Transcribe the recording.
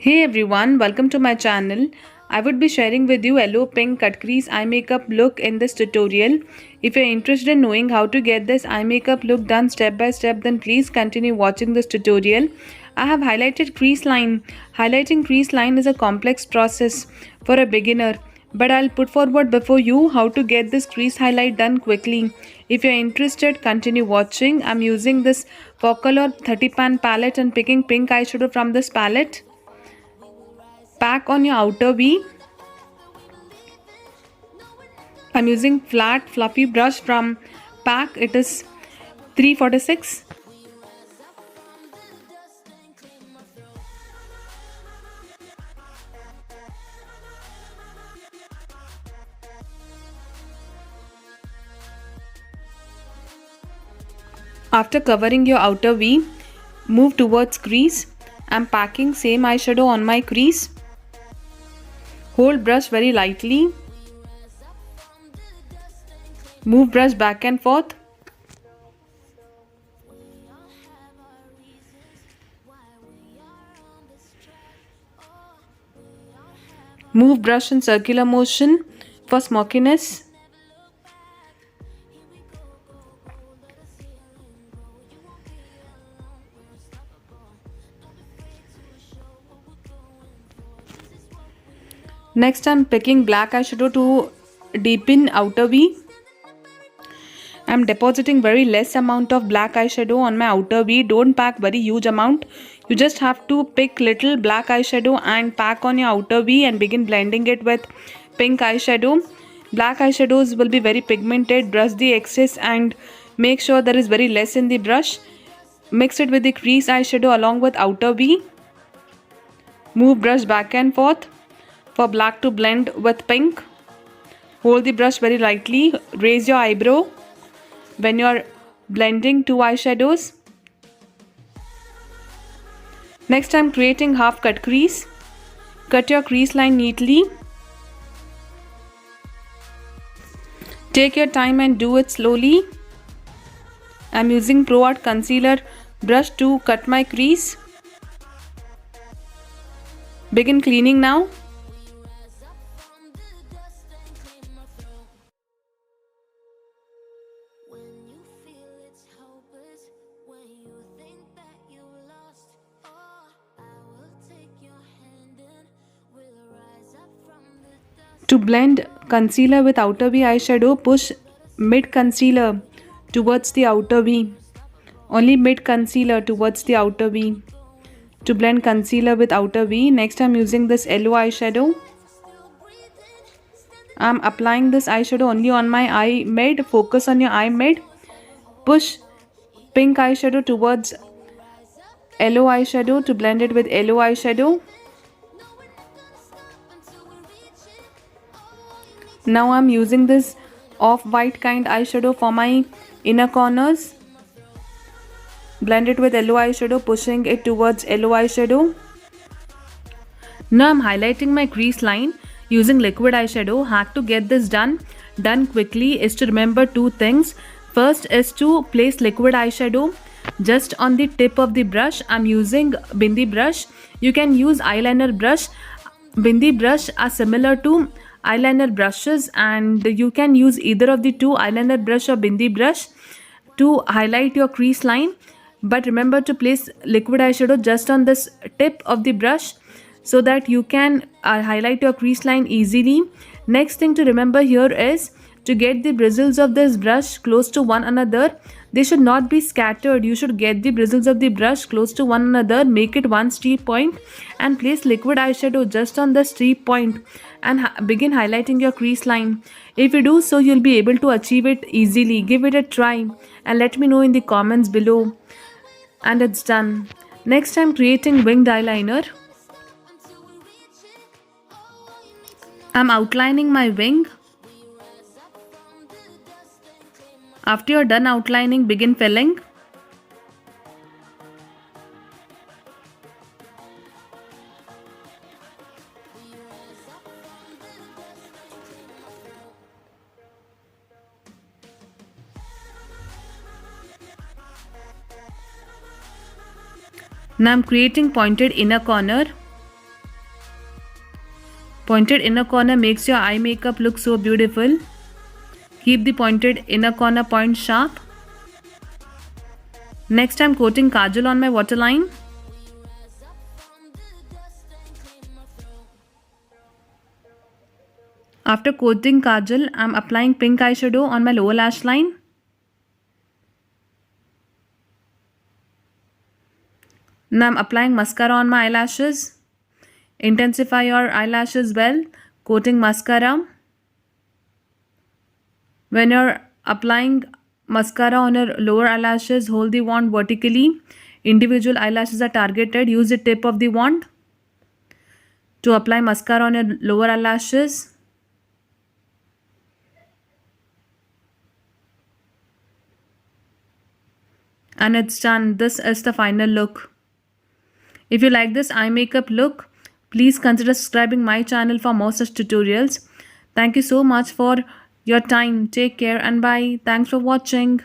Hey everyone, welcome to my channel. I would be sharing with you yellow pink cut crease eye makeup look in this tutorial. If you're interested in knowing how to get this eye makeup look done step by step, then please continue watching this tutorial. I have highlighted crease line. Highlighting crease line is a complex process for a beginner, but I'll put forward before you how to get this crease highlight done quickly. If you're interested, continue watching. I'm using this Color 30 pan palette and picking pink eyeshadow from this palette. Pack on your outer V. I'm using flat fluffy brush from pack. It is 346. After covering your outer V, move towards crease. I'm packing same eyeshadow on my crease. Hold brush very lightly. Move brush back and forth. Move brush in circular motion for smokiness. Next, I'm picking black eyeshadow to deepen outer V. I'm depositing very less amount of black eyeshadow on my outer V. Don't pack very huge amount. You just have to pick little black eyeshadow and pack on your outer V and begin blending it with pink eyeshadow. Black eyeshadows will be very pigmented. Brush the excess and make sure there is very less in the brush. Mix it with the crease eyeshadow along with outer V. Move brush back and forth for black to blend with pink. Hold the brush very lightly. Raise your eyebrow when you're blending two eyeshadows. Next, I'm creating half cut crease. Cut your crease line neatly. Take your time and do it slowly. I'm using Pro Art concealer brush to cut my crease. Begin cleaning now. To blend concealer with outer V eyeshadow, push mid concealer towards the outer V. Only mid concealer towards the outer V. To blend concealer with outer V. Next, I'm using this yellow eyeshadow. I'm applying this eyeshadow only on my eye mid. Focus on your eye mid. Push pink eyeshadow towards yellow eyeshadow to blend it with yellow eyeshadow. Now I'm using this off-white kind eyeshadow for my inner corners. Blend it with yellow eyeshadow, pushing it towards yellow eyeshadow. Now I'm highlighting my crease line using liquid eyeshadow. Hack to get this done quickly is to remember two things. First is to place liquid eyeshadow just on the tip of the brush. I'm using bindi brush. You can use eyeliner brush. Bindi brush are similar to eyeliner brushes, and you can use either of the two, eyeliner brush or bindi brush, to highlight your crease line. But remember to place liquid eyeshadow just on this tip of the brush so that you can highlight your crease line easily. Next thing to remember here is to get the bristles of this brush close to one another. They should not be scattered. You should get the bristles of the brush close to one another. Make it one steep point and place liquid eyeshadow just on the steep point and begin highlighting your crease line. If you do so, you'll be able to achieve it easily. Give it a try and let me know in the comments below. And it's done. Next, I'm creating winged eyeliner. I'm outlining my wing. After you're done outlining, begin filling. Now I'm creating pointed inner corner. Pointed inner corner makes your eye makeup look so beautiful. Keep the pointed inner corner point sharp. Next, I'm coating kajal on my waterline. After coating kajal, I'm applying pink eyeshadow on my lower lash line. Now I'm applying mascara on my eyelashes. Intensify your eyelashes well, coating mascara. When you're applying mascara on your lower eyelashes, hold the wand vertically. Individual eyelashes are targeted. Use the tip of the wand to apply mascara on your lower eyelashes. And it's done. This is the final look. If you like this eye makeup look, please consider subscribing my channel for more such tutorials. Thank you so much for your time. Take care and bye. Thanks for watching.